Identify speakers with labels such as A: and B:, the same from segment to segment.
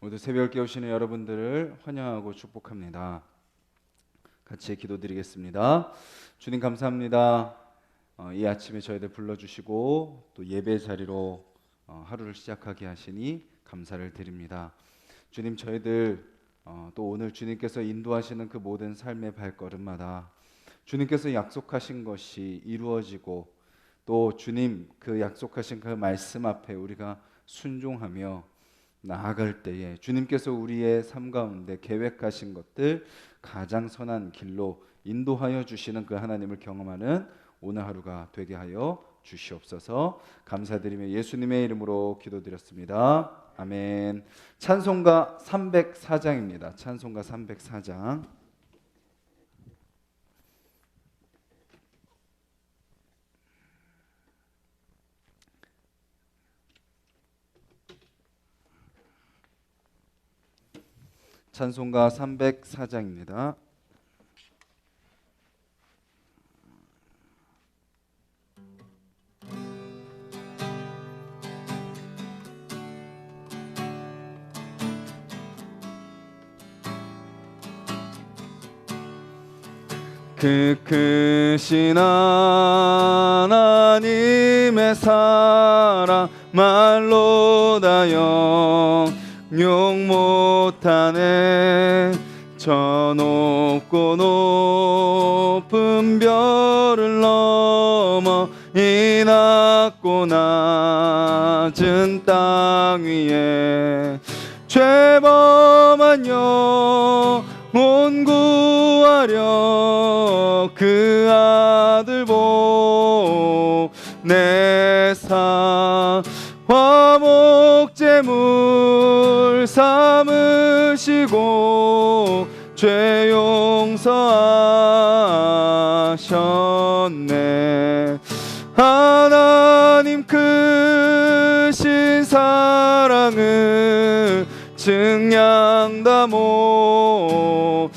A: 모두 새벽 깨우시는 여러분들을 환영하고 축복합니다. 같이 기도드리겠습니다. 주님 감사합니다. 이 아침에 저희들 불러주시고 또 예배 자리로 하루를 시작하게 하시니 감사를 드립니다. 주님, 저희들 또 오늘 주님께서 인도하시는 그 모든 삶의 발걸음마다 주님께서 약속하신 것이 이루어지고 또 주님 그 약속하신 그 말씀 앞에 우리가 순종하며 나아갈 때에 주님께서 우리의 삶 가운데 계획하신 것들 가장 선한 길로 인도하여 주시는 그 하나님을 경험하는 오늘 하루가 되게 하여 주시옵소서. 감사드리며 예수님의 이름으로 기도드렸습니다. 아멘. 찬송가 304장입니다. 찬송가 304장. 찬송가 304장입니다. 그 크신 하나님의 사랑 말로 다 영용 못하네. 저 높고 높은 별을 넘어 이 낮고 낮은 땅 위에 죄범한 영혼 구하려 그 아들 보내사 화목제물 삼으시고 죄 용서하셨네. 하나님 크신 사랑을 증량다 못하네.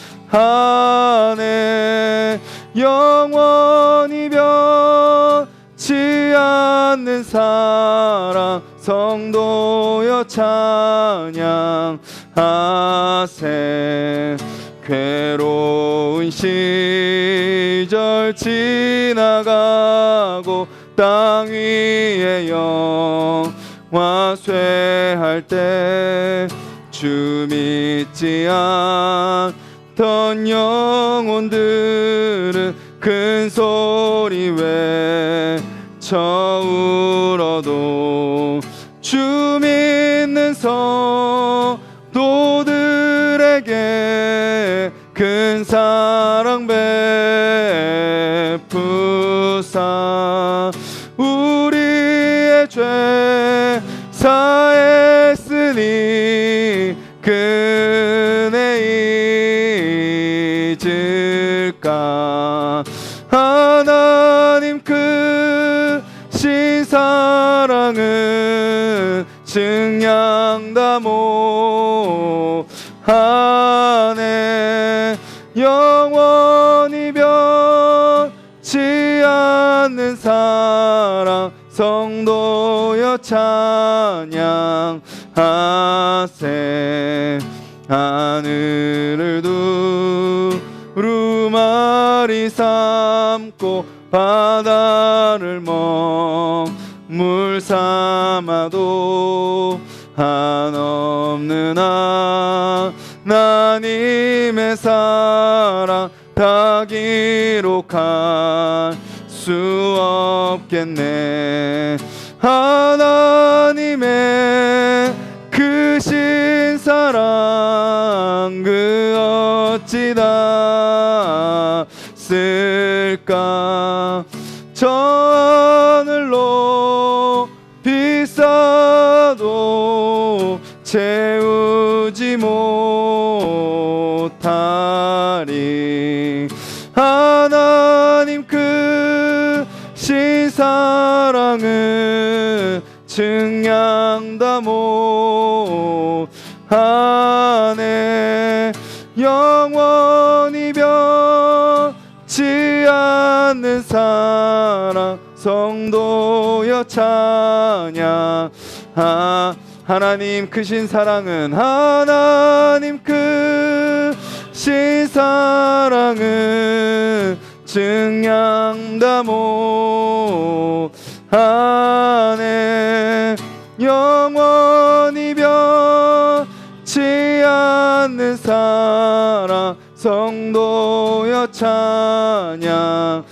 A: 영원히 변치 않는 사랑 성도여 찬양하세. 괴로운 시절 지나가고 땅 위에 영화 쇠할 때 주 믿지 않던 영혼들은 큰 소리 외쳐 울어도 주 믿는 성도들에게 큰 사랑 베푸사 우리의 죄 사했으니 그네 잊을까. 하나님 크신 사랑은 증량다 못하네. 영원히 변치 않는 사랑 성도여 찬양하세. 하늘을 두루마리 삼고 바다를 먹물 삼아도 한없는 하나님의 사랑 다 기록할 수 없겠네. 하나님의 크신 사랑 그 어찌 다 쓸까. 저 하늘로 비싸도 채우지 못하리. 하나님 크신 사랑은 증량다 못하네. 영원히 변치 않는 사랑 성도여 찬양하세. 하나님 크신 사랑은 하나님 크신 사랑은 증량다 못하네 영원히 변치 않는 사랑 성도여 찬양하세.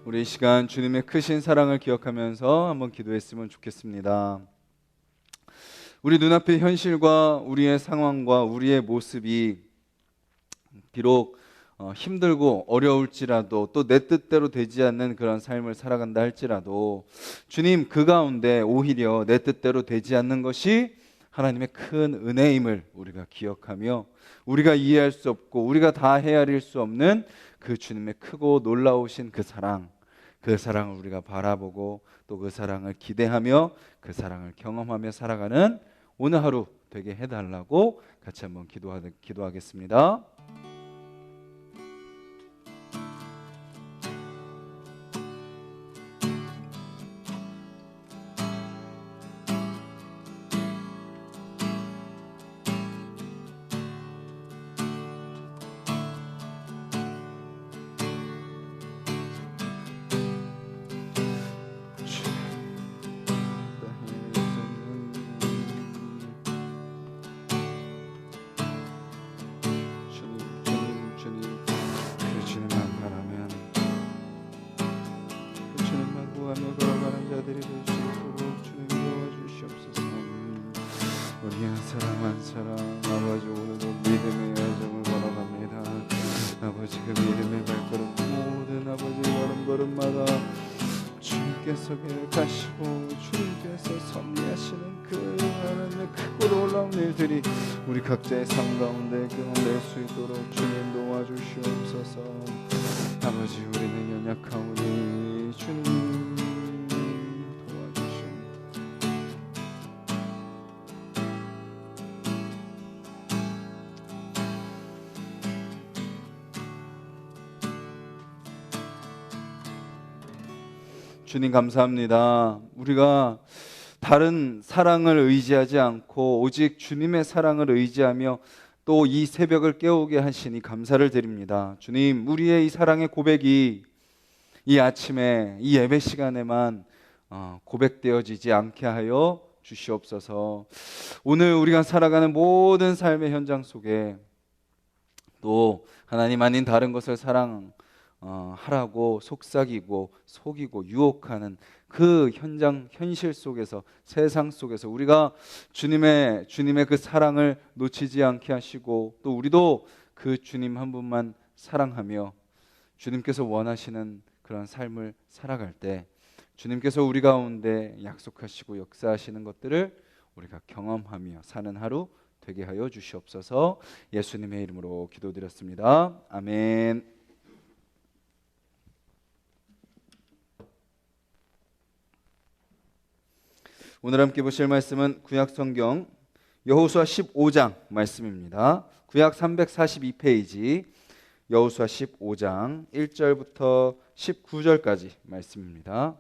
A: 우리 이 시간 주님의 크신 사랑을 기억하면서 한번 기도했으면 좋겠습니다. 우리 눈앞의 현실과 우리의 상황과 우리의 모습이 비록 힘들고 어려울지라도 또 내 뜻대로 되지 않는 그런 삶을 살아간다 할지라도 주님 그 가운데 오히려 내 뜻대로 되지 않는 것이 하나님의 큰 은혜임을 우리가 기억하며 우리가 이해할 수 없고 우리가 다 헤아릴 수 없는 그 주님의 크고 놀라우신 그 사랑을 우리가 바라보고 또 그 사랑을 기대하며 그 사랑을 경험하며 살아가는 오늘 하루 되게 해달라고 같이 한번 기도하겠습니다. 우리의 사랑한 사랑 아버지 오늘도 믿음의 여정을 걸어갑니다. 아버지 그 믿음의 발걸음 모든 아버지 걸음걸음마다 주님께서 계획하시고 주님께서 섭리하시는 그 하나님의 크고 놀라운 일들이 우리 각자의 삶 가운데 경험될 수 있도록 주님 도와주시옵소서. 아버지 우리는 연약하오니 주님 주님 감사합니다. 우리가 다른 사랑을 의지하지 않고 오직 주님의 사랑을 의지하며 또 이 새벽을 깨우게 하시니 감사를 드립니다. 주님 우리의 이 사랑의 고백이 이 아침에 이 예배 시간에만 고백되어지지 않게 하여 주시옵소서. 오늘 우리가 살아가는 모든 삶의 현장 속에 또 하나님 아닌 다른 것을 하라고 속삭이고 속이고 유혹하는 그 현실 속에서 세상 속에서 우리가 주님의 그 사랑을 놓치지 않게 하시고 또 우리도 그 주님 한 분만 사랑하며 주님께서 원하시는 그런 삶을 살아갈 때 주님께서 우리 가운데 약속하시고 역사하시는 것들을 우리가 경험하며 사는 하루 되게 하여 주시옵소서. 예수님의 이름으로 기도드렸습니다. 아멘. 오늘 함께 보실 말씀은 구약성경 여호수아 15장 말씀입니다. 구약 342페이지 여호수아 15장 1절부터 19절까지 말씀입니다.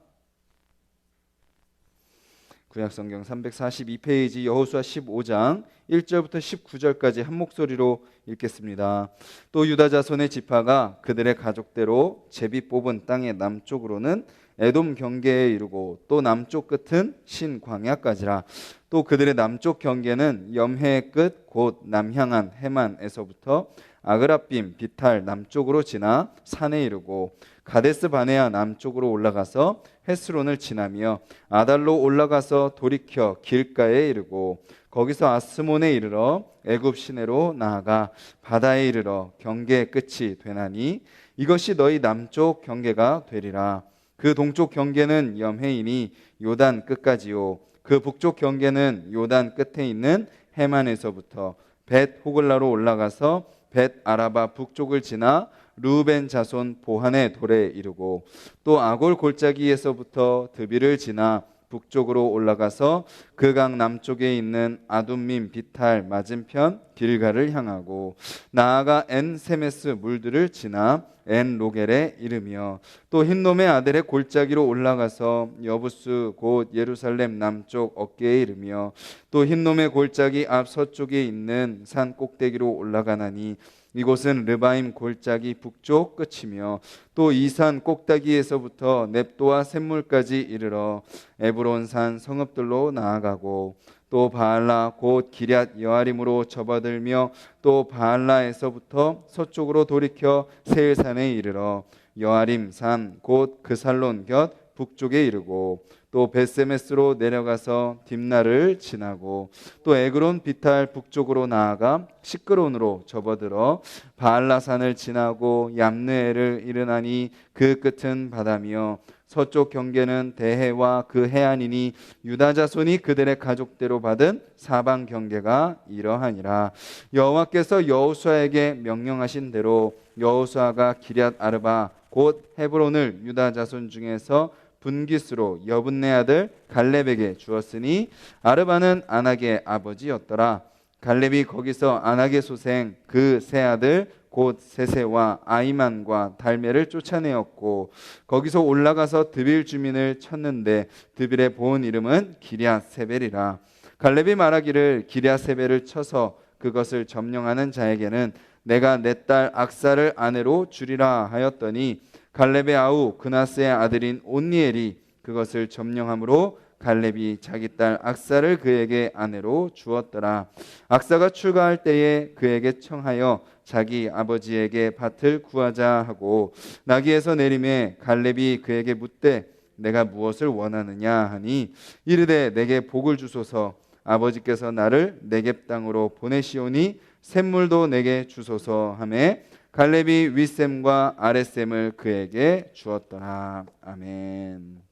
A: 구약성경 342페이지 여호수아 15장 1절부터 19절까지 한 목소리로 읽겠습니다. 또 유다 자손의 지파가 그들의 가족대로 제비 뽑은 땅의 남쪽으로는 에돔 경계에 이르고 또 남쪽 끝은 신 광야까지라. 또 그들의 남쪽 경계는 염해의 끝 곧 남향한 해만에서부터 아그라빔 비탈 남쪽으로 지나 산에 이르고 가데스 바네아 남쪽으로 올라가서 헤스론을 지나며 아달로 올라가서 돌이켜 길가에 이르고 거기서 아스몬에 이르러 애굽 시내로 나아가 바다에 이르러 경계의 끝이 되나니 이것이 너희 남쪽 경계가 되리라. 그 동쪽 경계는 염해이니 요단 끝까지요. 그 북쪽 경계는 요단 끝에 있는 해만에서부터 벳 호글라로 올라가서 벳 아라바 북쪽을 지나 루벤 자손 보한의 돌에 이르고 또 아골 골짜기에서부터 드비를 지나 북쪽으로 올라가서 그 강 남쪽에 있는 아둠밈 비탈 맞은편 길갈을 향하고 나아가 엔 세메스 물들을 지나 엔 로겔에 이르며 또 흰놈의 아들의 골짜기로 올라가서 여부스 곧 예루살렘 남쪽 어깨에 이르며 또 흰놈의 골짜기 앞 서쪽에 있는 산 꼭대기로 올라가나니 이곳은 르바임 골짜기 북쪽 끝이며 또 이 산 꼭대기에서부터 넵도와 샘물까지 이르러 에브론 산 성읍들로 나아가고 또 바알라 곧 기럇 여아림으로 접어들며 또 바알라에서부터 서쪽으로 돌이켜 세일산에 이르러 여아림 산 곧 그살론 곁 북쪽에 이르고 또 벳세메스로 내려가서 딥나를 지나고 또 에그론 비탈 북쪽으로 나아가 시끄론으로 접어들어 바알라산을 지나고 얌느에를 이르나니 그 끝은 바다며 서쪽 경계는 대해와 그 해안이니 유다 자손이 그들의 가족대로 받은 사방 경계가 이러하니라. 여호와께서 여호수아에게 명령하신 대로 여호수아가 기럇 아르바 곧 헤브론을 유다 자손 중에서 분깃으로 여분네 아들 갈렙에게 주었으니 아르바는 아낙의 아버지였더라. 갈렙이 거기서 아낙의 소생 그 세 아들 곧 세세와 아이만과 달메를 쫓아내었고 거기서 올라가서 드빌 주민을 쳤는데 드빌의 본 이름은 기럇세벨이라. 갈렙이 말하기를 기럇세벨을 쳐서 그것을 점령하는 자에게는 내가 내 딸 악사를 아내로 주리라 하였더니 갈렙의 아우 그나스의 아들인 온니엘이 그것을 점령함으로 갈렙이 자기 딸 악사를 그에게 아내로 주었더라. 악사가 출가할 때에 그에게 청하여 자기 아버지에게 밭을 구하자 하고 나귀에서 내림에 갈렙이 그에게 묻되 내가 무엇을 원하느냐 하니 이르되 내게 복을 주소서. 아버지께서 나를 네겝 땅으로 보내시오니 샘물도 내게 주소서 하매 갈렙이 윗샘과 아랫샘을 그에게 주었더라. 아멘.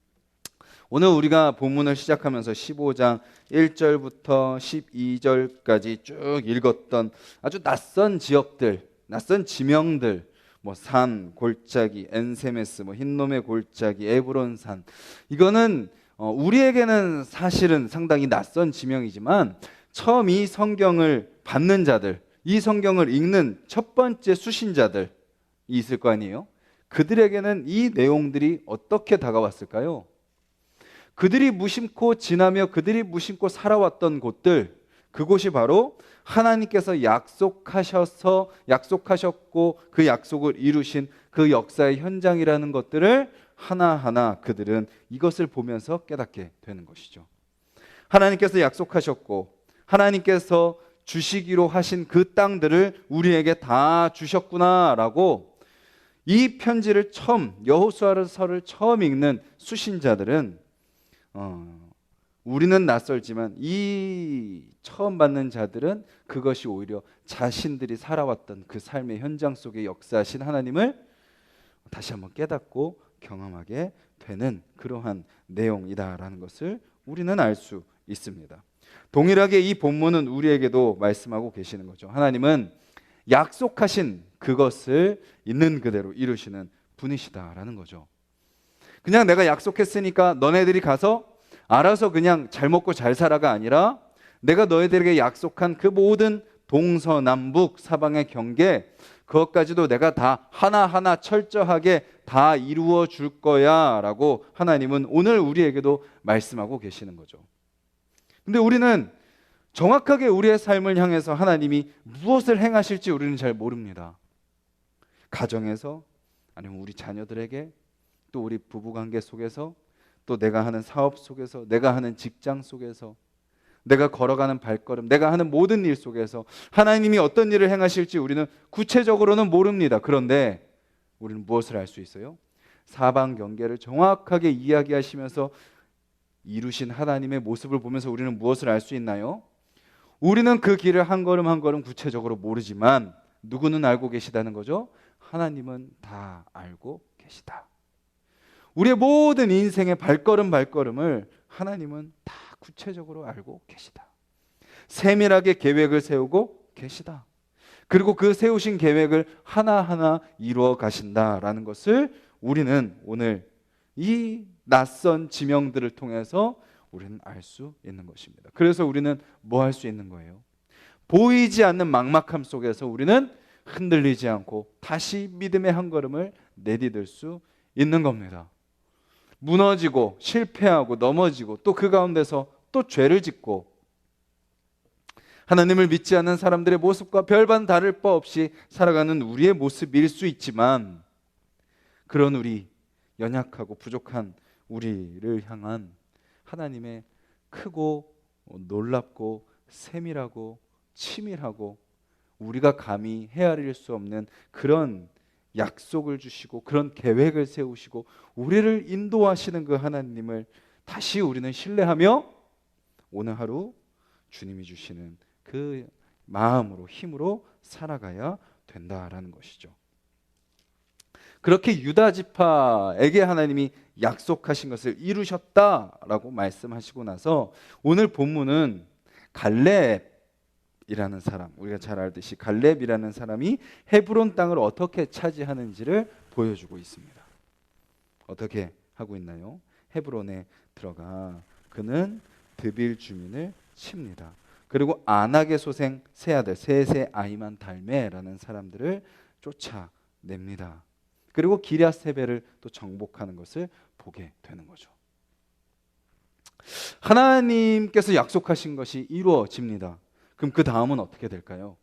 A: 오늘 우리가 본문을 시작하면서 15장 1절부터 12절까지 쭉 읽었던 아주 낯선 지역들, 낯선 지명들, 산, 골짜기, 엔세메스, 흰놈의 골짜기, 에브론산. 이거는 우리에게는 사실은 상당히 낯선 지명이지만 처음 이 성경을 받는 자들, 이 성경을 읽는 첫 번째 수신자들이 있을 거 아니에요? 그들에게는 이 내용들이 어떻게 다가왔을까요? 그들이 무심코 지나며 그들이 무심코 살아왔던 곳들, 그곳이 바로 하나님께서 약속하셨고 그 약속을 이루신 그 역사의 현장이라는 것들을 하나하나 그들은 이것을 보면서 깨닫게 되는 것이죠. 하나님께서 약속하셨고 하나님께서 주시기로 하신 그 땅들을 우리에게 다 주셨구나라고 이 편지를 처음, 여호수아서를 처음 읽는 수신자들은 우리는 낯설지만 이 처음 받는 자들은 그것이 오히려 자신들이 살아왔던 그 삶의 현장 속에 역사하신 하나님을 다시 한번 깨닫고 경험하게 되는 그러한 내용이다라는 것을 우리는 알 수 있습니다. 동일하게 이 본문은 우리에게도 말씀하고 계시는 거죠. 하나님은 약속하신 그것을 있는 그대로 이루시는 분이시다라는 거죠. 그냥 내가 약속했으니까 너네들이 가서 알아서 그냥 잘 먹고 잘 살아가 아니라 내가 너희들에게 약속한 그 모든 동서남북 사방의 경계 그것까지도 내가 다 하나하나 철저하게 다 이루어 줄 거야 라고 하나님은 오늘 우리에게도 말씀하고 계시는 거죠. 근데 우리는 정확하게 우리의 삶을 향해서 하나님이 무엇을 행하실지 우리는 잘 모릅니다. 가정에서 아니면 우리 자녀들에게 또 우리 부부관계 속에서 또 내가 하는 사업 속에서 내가 하는 직장 속에서 내가 걸어가는 발걸음 내가 하는 모든 일 속에서 하나님이 어떤 일을 행하실지 우리는 구체적으로는 모릅니다. 그런데 우리는 무엇을 알 수 있어요? 사방 경계를 정확하게 이야기하시면서 이루신 하나님의 모습을 보면서 우리는 무엇을 알 수 있나요? 우리는 그 길을 한 걸음 한 걸음 구체적으로 모르지만 누구는 알고 계시다는 거죠? 하나님은 다 알고 계시다. 우리의 모든 인생의 발걸음을 하나님은 다 구체적으로 알고 계시다. 세밀하게 계획을 세우고 계시다. 그리고 그 세우신 계획을 하나하나 이루어 가신다라는 것을 우리는 오늘 이 낯선 지명들을 통해서 우리는 알 수 있는 것입니다. 그래서 우리는 뭐 할 수 있는 거예요? 보이지 않는 막막함 속에서 우리는 흔들리지 않고 다시 믿음의 한 걸음을 내디딜 수 있는 겁니다. 무너지고 실패하고 넘어지고 또 그 가운데서 또 죄를 짓고 하나님을 믿지 않는 사람들의 모습과 별반 다를 바 없이 살아가는 우리의 모습일 수 있지만, 그런 우리, 연약하고 부족한 우리를 향한 하나님의 크고 놀랍고 세밀하고 치밀하고 우리가 감히 헤아릴 수 없는 그런 약속을 주시고 그런 계획을 세우시고 우리를 인도하시는 그 하나님을 다시 우리는 신뢰하며 오늘 하루 주님이 주시는 그 마음으로, 힘으로 살아가야 된다라는 것이죠. 그렇게 유다 지파에게 하나님이 약속하신 것을 이루셨다라고 말씀하시고 나서 오늘 본문은 갈렙이라는 사람, 우리가 잘 알듯이 갈렙이라는 사람이 헤브론 땅을 어떻게 차지하는지를 보여주고 있습니다. 어떻게 하고 있나요? 헤브론에 들어가 그는 드빌 주민을 칩니다. 그리고 안악의 소생 세 아들, 셋의 아이만 달메라는 사람들을 쫓아냅니다. 그리고 기럇세벨을 또 정복하는 것을 보게 되는 거죠. 하나님께서 약속하신 것이 이루어집니다. 그럼 그 다음은 어떻게 될까요?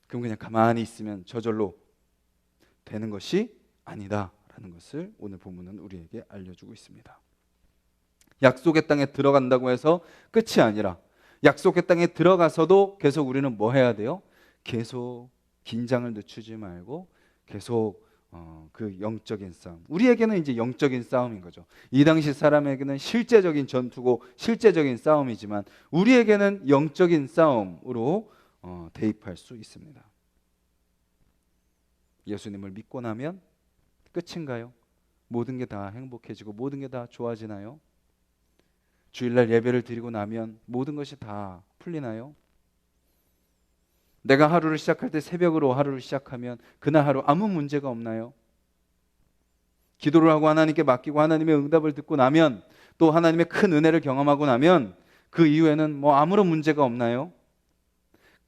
A: 그럼 그냥 가만히 있으면 저절로 되는 것이 아니다라는 것을 오늘 본문은 우리에게 알려주고 있습니다. 약속의 땅에 들어간다고 해서 끝이 아니라 약속의 땅에 들어가서도 계속 우리는 뭐 해야 돼요? 계속 긴장을 늦추지 말고 계속 그 영적인 싸움, 우리에게는 이제 영적인 싸움인 거죠. 이 당시 사람에게는 실제적인 전투고 실제적인 싸움이지만 우리에게는 영적인 싸움으로 대입할 수 있습니다. 예수님을 믿고 나면 끝인가요? 모든 게 다 행복해지고 모든 게 다 좋아지나요? 주일날 예배를 드리고 나면 모든 것이 다 풀리나요? 내가 하루를 시작할 때 새벽으로 하루를 시작하면 그날 하루 아무 문제가 없나요? 기도를 하고 하나님께 맡기고 하나님의 응답을 듣고 나면 또 하나님의 큰 은혜를 경험하고 나면 그 이후에는 뭐 아무런 문제가 없나요?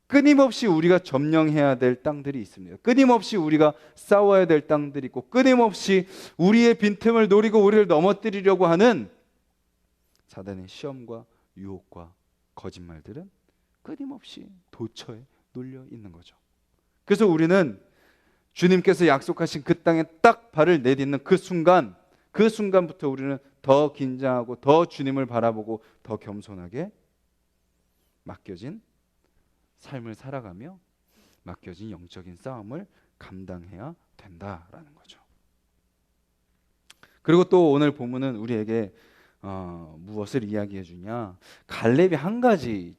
A: 끊임없이 우리가 점령해야 될 땅들이 있습니다. 끊임없이 우리가 싸워야 될 땅들이 있고 끊임없이 우리의 빈틈을 노리고 우리를 넘어뜨리려고 하는 사단의 시험과 유혹과 거짓말들은 끊임없이 도처에 눌려 있는 거죠. 그래서 우리는 주님께서 약속하신 그 땅에 딱 발을 내딛는 그 순간부터 우리는 더 긴장하고 더 주님을 바라보고 더 겸손하게 맡겨진 삶을 살아가며 맡겨진 영적인 싸움을 감당해야 된다라는 거죠. 그리고 또 오늘 본문은 우리에게 무엇을 이야기해 주냐? 갈렙이 한 가지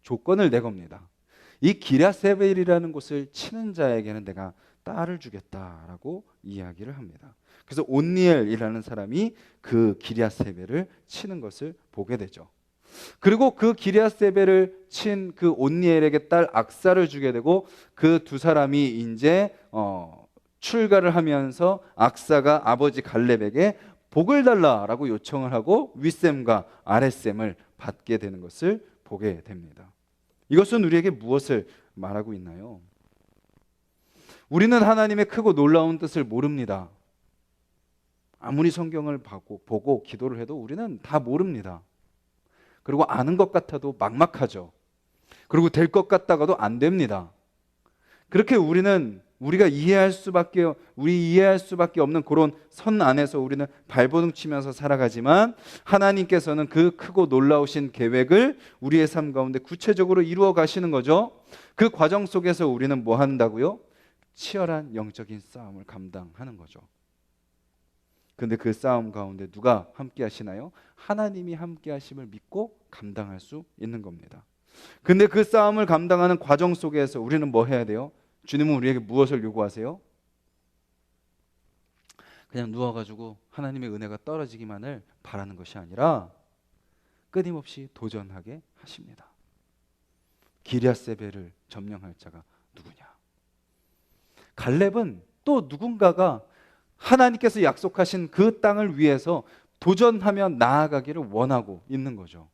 A: 조건을 내겁니다. 이 기럇세벨이라는 곳을 치는 자에게는 내가 딸을 주겠다라고 이야기를 합니다. 그래서 온니엘이라는 사람이 그 기럇세벨을 치는 것을 보게 되죠. 그리고 그 기럇세벨을 친 그 온니엘에게 딸 악사를 주게 되고 그 두 사람이 이제 출가를 하면서 악사가 아버지 갈렙에게 복을 달라라고 요청을 하고 윗셈과 아랫셈을 받게 되는 것을 보게 됩니다. 이것은 우리에게 무엇을 말하고 있나요? 우리는 하나님의 크고 놀라운 뜻을 모릅니다. 아무리 성경을 보고 기도를 해도 우리는 다 모릅니다. 그리고 아는 것 같아도 막막하죠. 그리고 될 것 같다가도 안 됩니다. 그렇게 우리가 이해할 수밖에 없는 그런 선 안에서 우리는 발버둥 치면서 살아가지만 하나님께서는 그 크고 놀라우신 계획을 우리의 삶 가운데 구체적으로 이루어 가시는 거죠. 그 과정 속에서 우리는 뭐 한다고요? 치열한 영적인 싸움을 감당하는 거죠. 근데 그 싸움 가운데 누가 함께 하시나요? 하나님이 함께 하심을 믿고 감당할 수 있는 겁니다. 근데 그 싸움을 감당하는 과정 속에서 우리는 뭐 해야 돼요? 주님은 우리에게 무엇을 요구하세요? 그냥 누워가지고 하나님의 은혜가 떨어지기만을 바라는 것이 아니라 끊임없이 도전하게 하십니다. 기럇세벨을 점령할 자가 누구냐? 갈렙은 또 누군가가 하나님께서 약속하신 그 땅을 위해서 도전하며 나아가기를 원하고 있는 거죠.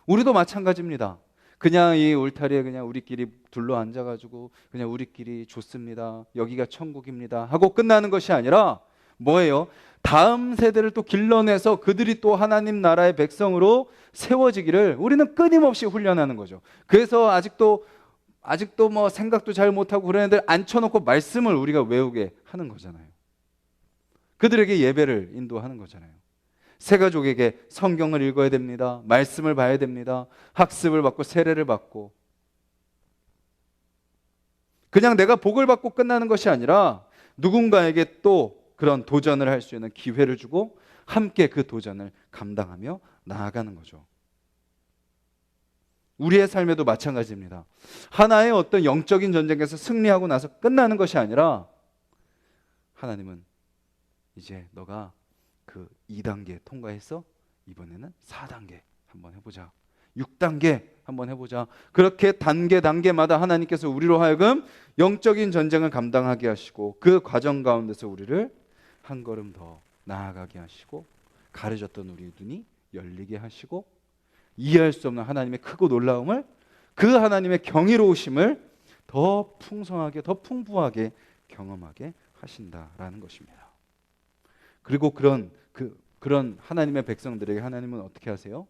A: 우리도 마찬가지입니다. 그냥 이 울타리에 그냥 우리끼리 둘러 앉아가지고 그냥 우리끼리 좋습니다, 여기가 천국입니다 하고 끝나는 것이 아니라 뭐예요? 다음 세대를 또 길러내서 그들이 또 하나님 나라의 백성으로 세워지기를 우리는 끊임없이 훈련하는 거죠. 그래서 아직도 뭐 생각도 잘 못하고 그런 애들 앉혀놓고 말씀을 우리가 외우게 하는 거잖아요. 그들에게 예배를 인도하는 거잖아요. 새 가족에게 성경을 읽어야 됩니다, 말씀을 봐야 됩니다, 학습을 받고 세례를 받고. 그냥 내가 복을 받고 끝나는 것이 아니라 누군가에게 또 그런 도전을 할 수 있는 기회를 주고 함께 그 도전을 감당하며 나아가는 거죠. 우리의 삶에도 마찬가지입니다. 하나의 어떤 영적인 전쟁에서 승리하고 나서 끝나는 것이 아니라 하나님은 이제 너가 그 2단계 통과해서 이번에는 4단계 한번 해보자, 6단계 한번 해보자. 그렇게 단계마다 하나님께서 우리로 하여금 영적인 전쟁을 감당하게 하시고 그 과정 가운데서 우리를 한 걸음 더 나아가게 하시고 가려졌던 우리의 눈이 열리게 하시고 이해할 수 없는 하나님의 크고 놀라움을, 그 하나님의 경이로우심을 더 풍성하게, 더 풍부하게 경험하게 하신다라는 것입니다. 그리고 그런 하나님의 백성들에게 하나님은 어떻게 하세요?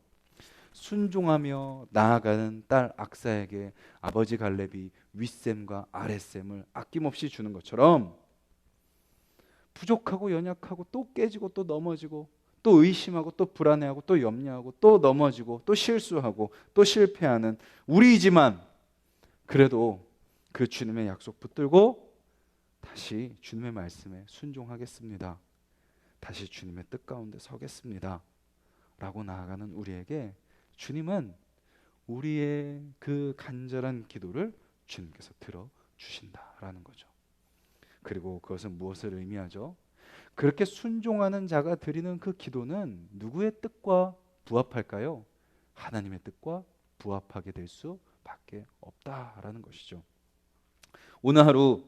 A: 순종하며 나아가는 딸 악사에게 아버지 갈렙이 윗셈과 아랫셈을 아낌없이 주는 것처럼 부족하고 연약하고 또 깨지고 또 넘어지고 또 의심하고 또 불안해하고 또 염려하고 또 넘어지고 또 실수하고 또 실패하는 우리이지만 그래도 그 주님의 약속 붙들고 다시 주님의 말씀에 순종하겠습니다, 다시 주님의 뜻 가운데 서겠습니다 라고 나아가는 우리에게 주님은 우리의 그 간절한 기도를 주님께서 들어주신다라는 거죠. 그리고 그것은 무엇을 의미하죠? 그렇게 순종하는 자가 드리는 그 기도는 누구의 뜻과 부합할까요? 하나님의 뜻과 부합하게 될 수밖에 없다라는 것이죠. 오늘 하루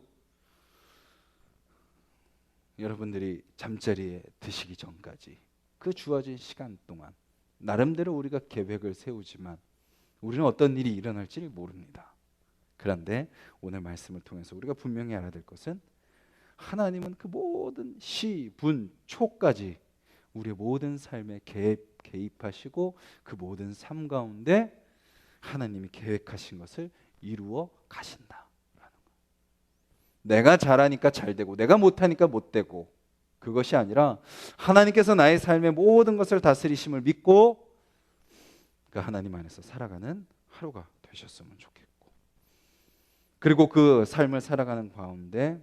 A: 여러분들이 잠자리에 드시기 전까지 그 주어진 시간 동안 나름대로 우리가 계획을 세우지만 우리는 어떤 일이 일어날지 모릅니다. 그런데 오늘 말씀을 통해서 우리가 분명히 알아야 될 것은 하나님은 그 모든 시, 분, 초까지 우리의 모든 삶에 개입하시고 그 모든 삶 가운데 하나님이 계획하신 것을 이루어 가신다. 내가 잘하니까 잘 되고 내가 못하니까 못 되고 그것이 아니라 하나님께서 나의 삶의 모든 것을 다스리심을 믿고 그 하나님 안에서 살아가는 하루가 되셨으면 좋겠고, 그리고 그 삶을 살아가는 가운데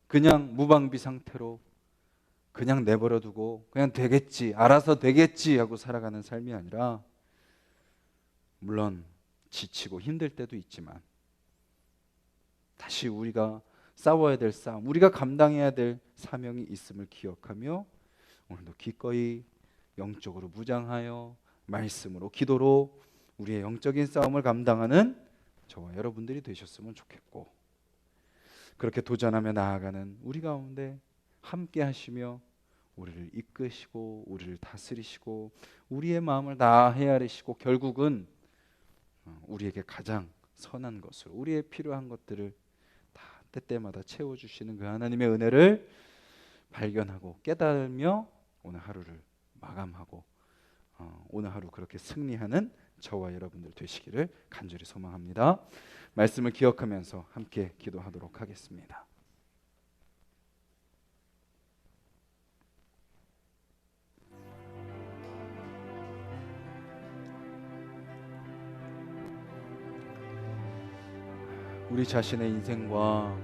A: 그냥 무방비 상태로 그냥 내버려 두고 그냥 되겠지, 알아서 되겠지 하고 살아가는 삶이 아니라, 물론 지치고 힘들 때도 있지만 다시 우리가 싸워야 될 싸움, 우리가 감당해야 될 사명이 있음을 기억하며 오늘도 기꺼이 영적으로 무장하여 말씀으로 기도로 우리의 영적인 싸움을 감당하는 저와 여러분들이 되셨으면 좋겠고, 그렇게 도전하며 나아가는 우리 가운데 함께 하시며 우리를 이끄시고 우리를 다스리시고 우리의 마음을 다 헤아리시고 결국은 우리에게 가장 선한 것을, 우리의 필요한 것들을 다 때때마다 채워주시는 그 하나님의 은혜를 발견하고 깨달으며 오늘 하루를 마감하고 오늘 하루 그렇게 승리하는 저와 여러분들 되시기를 간절히 소망합니다. 말씀을 기억하면서 함께 기도하도록 하겠습니다. 우리 자신의 인생과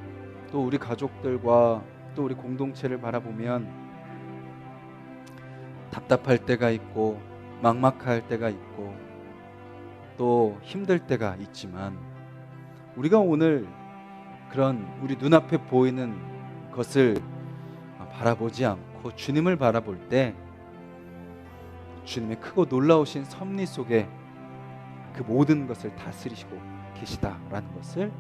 A: 또 우리 가족들과 또 우리 공동체를 바라보면 답답할 때가 있고 막막할 때가 있고 또 힘들 때가 있지만, 우리가 오늘 그런 우리 눈앞에 보이는 것을 바라보지 않고 주님을 바라볼 때 주님의 크고 놀라우신 섭리 속에 그 모든 것을 다스리시고 계시다라는 것을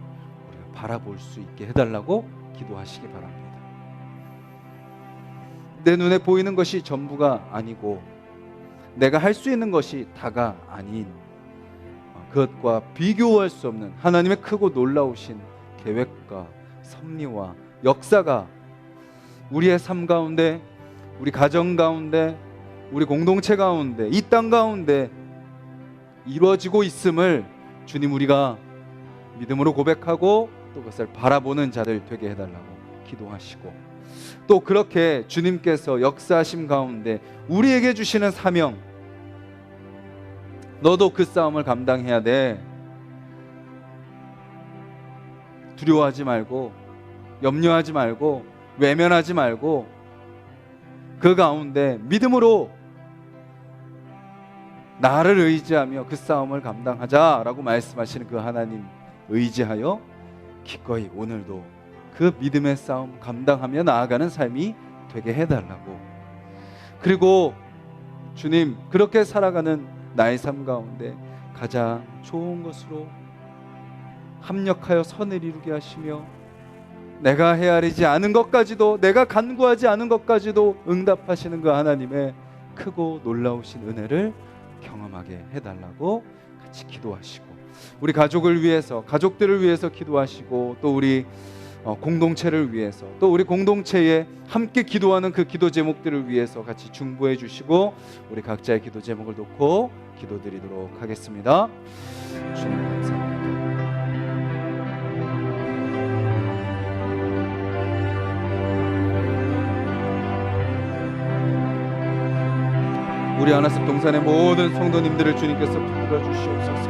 A: 우리가 바라볼 수 있게 해달라고 기도하시기 바랍니다. 내 눈에 보이는 것이 전부가 아니고 내가 할 수 있는 것이 다가 아닌 그것과 비교할 수 없는 하나님의 크고 놀라우신 계획과 섭리와 역사가 우리의 삶 가운데, 우리 가정 가운데, 우리 공동체 가운데, 이 땅 가운데 이루어지고 있음을 주님 우리가 믿음으로 고백하고 또 그것을 바라보는 자들 되게 해달라고 기도하시고, 또 그렇게 주님께서 역사하심 가운데 우리에게 주시는 사명, 너도 그 싸움을 감당해야 돼. 두려워하지 말고, 염려하지 말고, 외면하지 말고, 그 가운데 믿음으로 나를 의지하며 그 싸움을 감당하자라고 말씀하시는 그 하나님 의지하여 기꺼이 오늘도 그 믿음의 싸움 감당하며 나아가는 삶이 되게 해달라고, 그리고 주님 그렇게 살아가는 나의 삶 가운데 가장 좋은 것으로 합력하여 선을 이루게 하시며 내가 헤아리지 않은 것까지도, 내가 간구하지 않은 것까지도 응답하시는 그 하나님의 크고 놀라우신 은혜를 경험하게 해달라고 같이 기도하시고, 우리 가족을 위해서, 가족들을 위해서 기도하시고, 또 우리 공동체를 위해서, 또 우리 공동체에 함께 기도하는 그 기도 제목들을 위해서 같이 중보해 주시고, 우리 각자의 기도 제목을 놓고 기도드리도록 하겠습니다. 주님 감사합니다. 우리 하나씩 동산의 모든 성도님들을 주님께서 붙들어 주시옵소서.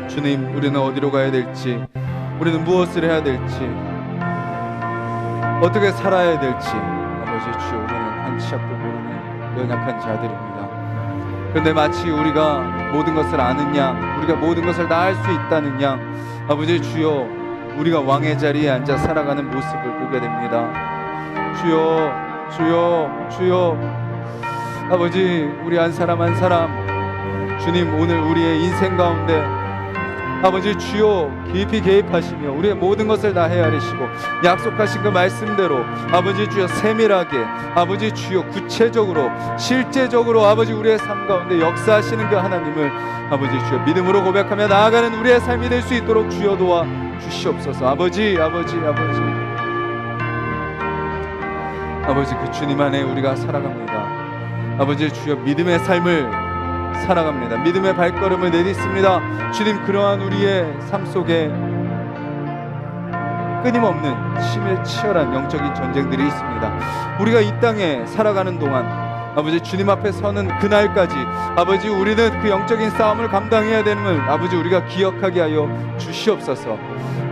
A: 주님, 우리는 어디로 가야 될지, 우리는 무엇을 해야 될지, 어떻게 살아야 될지 아버지 주여, 우리는 한치 앞도 모르는 연약한 자들입니다. 그런데 마치 우리가 모든 것을 아는 양, 우리가 모든 것을 다 할 수 있다는 양, 아버지 주여, 우리가 왕의 자리에 앉아 살아가는 모습을 보게 됩니다. 주여, 주여, 주여, 아버지 우리 한 사람 한 사람, 주님 오늘 우리의 인생 가운데 아버지 주여 깊이 개입하시며 우리의 모든 것을 다 헤아리시고 약속하신 그 말씀대로 아버지 주여 세밀하게, 아버지 주여 구체적으로 실제적으로 아버지 우리의 삶 가운데 역사하시는 그 하나님을 아버지 주여 믿음으로 고백하며 나아가는 우리의 삶이 될 수 있도록 주여 도와 주시옵소서. 아버지 그 주님 안에 우리가 살아갑니다. 아버지 주여 믿음의 삶을 살아갑니다. 믿음의 발걸음을 내딛습니다. 주님, 그러한 우리의 삶 속에 끊임없는 치열한 영적인 전쟁들이 있습니다. 우리가 이 땅에 살아가는 동안 아버지 주님 앞에 서는 그날까지 아버지 우리는 그 영적인 싸움을 감당해야 되는 아버지 우리가 기억하게 하여 주시옵소서.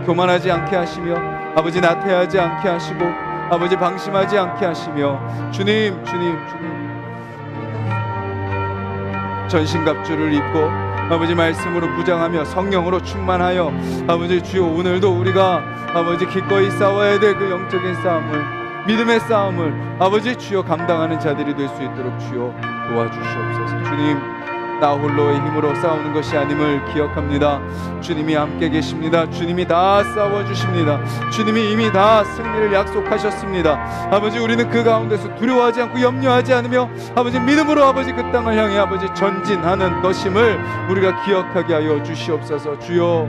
A: 교만하지 않게 하시며 아버지 나태하지 않게 하시고 아버지 방심하지 않게 하시며 주님 전신갑주를 입고 아버지 말씀으로 무장하며 성령으로 충만하여 아버지 주여 오늘도 우리가 아버지 기꺼이 싸워야 될 그 영적인 싸움을, 믿음의 싸움을 아버지 주여 감당하는 자들이 될 수 있도록 주여 도와주시옵소서. 주님, 나 홀로의 힘으로 싸우는 것이 아님을 기억합니다. 주님이 함께 계십니다. 주님이 다 싸워주십니다. 주님이 이미 다 승리를 약속하셨습니다. 아버지 우리는 그 가운데서 두려워하지 않고 염려하지 않으며 아버지 믿음으로 아버지 그 땅을 향해 아버지 전진하는 것임을 우리가 기억하게 하여 주시옵소서. 주여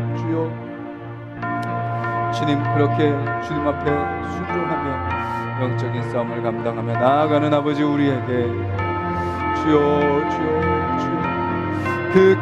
A: 주님, 그렇게 주님 앞에 순종하며 영적인 싸움을 감당하며 나아가는 아버지 우리에게 주여 그